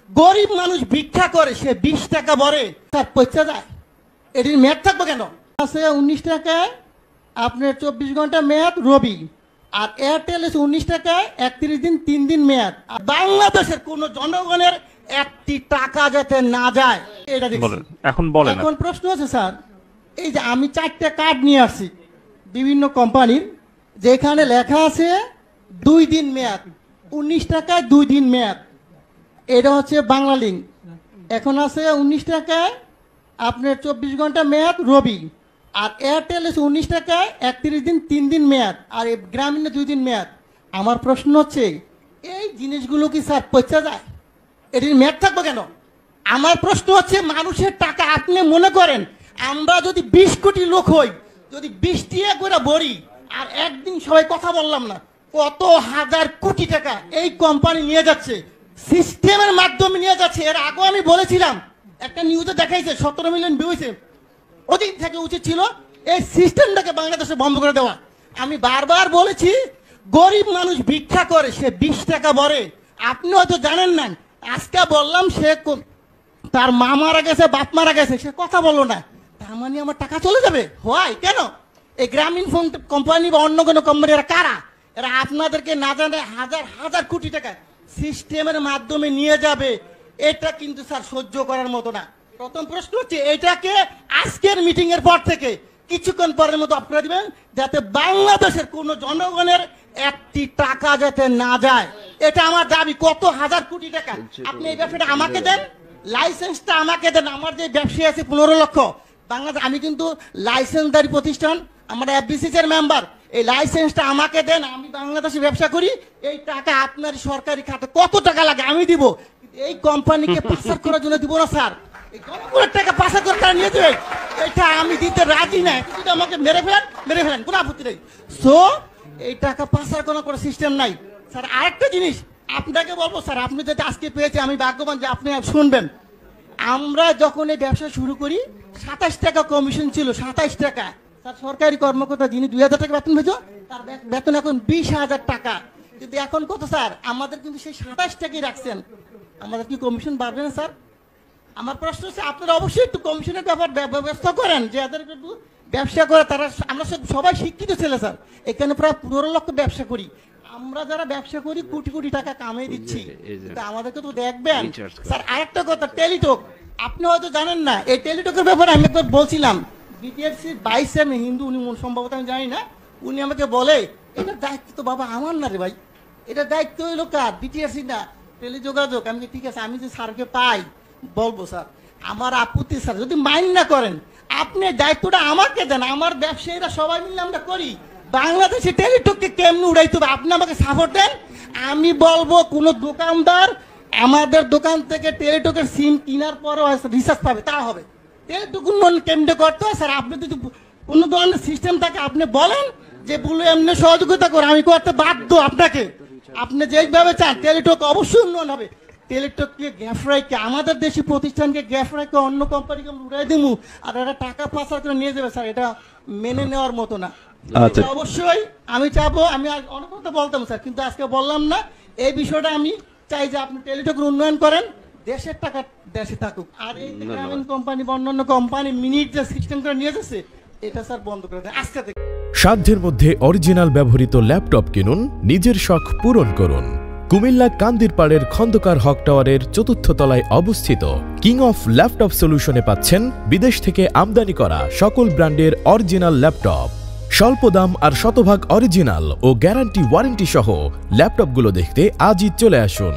গরিব মানুষ ভিক্ষা করে, সে 20 টাকা ভরে তার পয়সা যায়, এটির মেয়াদ থাকবে কেন? আছে 19 টাকায় আপনার 24 ঘন্টা মেয়াদ রবি, আর এয়ারটেল আছে 19 টাকায় 31 দিন 3 দিন মেয়াদ। আর বাংলাদেশের কোন জনগণের একটি টাকা যাতে না যায় এটা দেখুন। এখন প্রশ্ন আছে স্যার, এই যে আমি 4টা কার্ড নিয়ে আসছি বিভিন্ন কোম্পানির, যেখানে লেখা আছে 2 দিন মেয়াদ, 19 টাকায় 2 দিন মেয়াদ, এটা হচ্ছে বাংলা লিঙ্ক। এখন আছে 19 টাকায় আপনার 24 ঘন্টা মেয়াদ রবি, আর এয়ারটেল আছে 19 টাকায় 31 দিন 3 দিন মেয়াদ, আর গ্রামীণে 2 দিন মেয়াদ। আমার প্রশ্ন হচ্ছে এই জিনিসগুলো কি স্যার পয়সা যায়, এটির মেয়াদ থাকবে কেন? আমার প্রশ্ন হচ্ছে মানুষের টাকা আপনি মনে করেন আমরা যদি 20 কোটি লোক হই, যদি 20 টাকা করে ভরি, আর একদিন সবাই কথা বললাম না, কত হাজার কোটি টাকা এই কোম্পানি নিয়ে যাচ্ছে, সিস্টেমের মাধ্যমে নিয়ে যাচ্ছে। এর আগে আমি বলেছিলাম, একটা নিউজে দেখাইছে 17 মিলিয়ন ভিউ হয়েছে, ওদিন থেকে উচিত ছিল এই সিস্টেমটাকে বাংলাদেশে বন্ধ করে দেওয়া। আমি বারবার বলেছি গরিব মানুষ ভিক্ষা করে, সে 20 টাকা ভরে, আপনি হয়তো জানেন না। আজকে বললাম সে তার মা মারা গেছে, বাপ মারা গেছে, সে কথা বললো না, তার মানে আমার টাকা চলে যাবে? হয় কেন? এই গ্রামীণ ফোন কোম্পানি বা অন্য কোনো কোম্পানি এরা কারা? এরা আপনাদেরকে না জানে হাজার হাজার কোটি টাকা সিস্টেমের মাধ্যমে নিয়ে যাবে। এটা কিন্তু স্যার সহ্য করার মতো না। প্রথম প্রশ্ন হচ্ছে এটাকে আজকের মিটিং এর পর থেকে কিছুক্ষণ পরের মতো আপনারা দিবেন, যাতে বাংলাদেশের কোন জনগণের একটি টাকা যাতে না যায়। এটা আমার দাবি। কত হাজার কোটি টাকা আপনি এই ব্যবসাটা আমাকে দেন, লাইসেন্সটা আমাকে দেন। আমার যে ব্যবসায়ী আছে 15 লক্ষ বাংলাদেশ, আমি কিন্তু লাইসেন্সদারি প্রতিষ্ঠান, আমরা এফবিসিসি এর মেম্বার, এই লাইসেন্সটা আমাকে দেন, আমি বাংলাদেশে ব্যবসা করি। এই টাকা আপনার সরকারি খাতে কত টাকা লাগে আমি দিব, এই কোম্পানিকে পাচার করার জন্য দিব না স্যার। এই জনগণের টাকা পাচার করে তারা নিয়ে যাবে, এটা আমি দিতে রাজি নাই। যদি আমাকে মেরে ফেলেন কোনো আপত্তি নেই। সো এই টাকা পাচার কোনো সিস্টেম নাই স্যার। আরেকটা জিনিস আপনাকে বলবো স্যার, আপনি যদি আজকে পেয়েছে আমি ভাগ্যবান যে আপনি শুনবেন। আমরা যখন এই ব্যবসা শুরু করি 27 টাকা কমিশন ছিল, 27 টাকা। স্যার সরকারি কর্মকর্তা যিনি 2000 টাকা বেতন পেয়েছ, তার বেতন এখন 20,000 টাকা। কিন্তু এখন কত স্যার? আমাদের কিন্তু সেই 27 টাকাই রাখছেন, আমাদের কি কমিশন বাড়বে না স্যার? আমার প্রশ্ন হচ্ছে আপনারা অবশ্যই একটু কমিশনের ব্যাপার ব্যবস্থা করেন, যে এদের একটু ব্যবসা করে তারা। আমরা সবাই শিক্ষিত ছেলে স্যার, এখানে প্রায় 15 লক্ষ ব্যবসা করি। আমরা যারা ব্যবসা করি কোটি কোটি টাকা কামিয়ে দিচ্ছি, আমাদেরকে তো দেখবেন স্যার। আরেকটা কথা, টেলিটক আপনি হয়তো জানেন না। এই টেলিটকের ব্যাপারে আমি একবার বলছিলাম, বিটিআরসি 22 হিন্দু, উনি সম্ভবত আমি জানি না, উনি আমাকে বলে এটা দায়িত্ব তো বাবা আমার না রে ভাই, এটা দায়িত্ব হইলো কার? বিটিআরসি না, টেলিযোগাযোগ। আমি ঠিক আছে, আমি যে স্যারকে পাই বলবো স্যার, আমার আপত্তি স্যার যদি মাইন্ড না করেন, আপনি দায়িত্বটা আমাকে দেন, আমার ব্যবসায়ীরা সবাই মিলে আমরা করি। বাংলাদেশে টেলিটককে কেমনি উড়াইতে হবে আপনি আমাকে সাপোর্ট দেন। আমি বলবো কোন দোকানদার আমাদের দোকান থেকে টেলিটকের সিম কেনার পরও রিচার্জ পাবে, তা হবে। টেলিটক উন্নয়ন কেমনে করতে হয় স্যার, আপনি যদি কোনো ধরনের সিস্টেম থাকে আপনি বলেন যে বলে এমনি সহযোগিতা করে, আমি করতে বাধ্য আপনাকে। আপনি যেভাবে চান টেলিটক অবশ্যই উন্নয়ন হবে। টেলিটককে গ্যাফরাইকে, আমাদের দেশি প্রতিষ্ঠানকে গ্যাফরাইকে অন্য কোম্পানিকে উড়াই দিব, আর এরা টাকা পাচার করে নিয়ে যাবে স্যার, এটা মেনে নেওয়ার মতো না। অবশ্যই আমি চাবো, আমি অনেক কথা বলতাম স্যার, কিন্তু আজকে বললাম না। এই বিষয়টা আমি চাই যে আপনি টেলিটকের উন্নয়ন করেন, দেশের টাকা দেশে থাকুক। আর এই গ্রামীণ কোম্পানি বা অন্যান্য কোম্পানি মিনিট যে সিস্টেম করে নিয়ে যাচ্ছে, এটা স্যার বন্ধ করে দেন আজকে থেকে। সাধ্যের মধ্যে অরিজিনাল ব্যবহৃত ল্যাপটপ কিনুন, নিজের শখ পূরণ করুন। কুমিল্লা কান্দিরপাড়ের খন্দকার হক টাওয়ারের 4র্থ তলায় অবস্থিত কিং অফ ল্যাপটপ সলিউশনে পাচ্ছেন বিদেশ থেকে আমদানি করা সকল ব্র্যান্ডের অরিজিনাল ল্যাপটপ। স্বল্প দাম আর শতভাগ অরিজিনাল ও গ্যারান্টি ওয়ারেন্টি সহ ল্যাপটপগুলো দেখতে আজই চলে আসুন।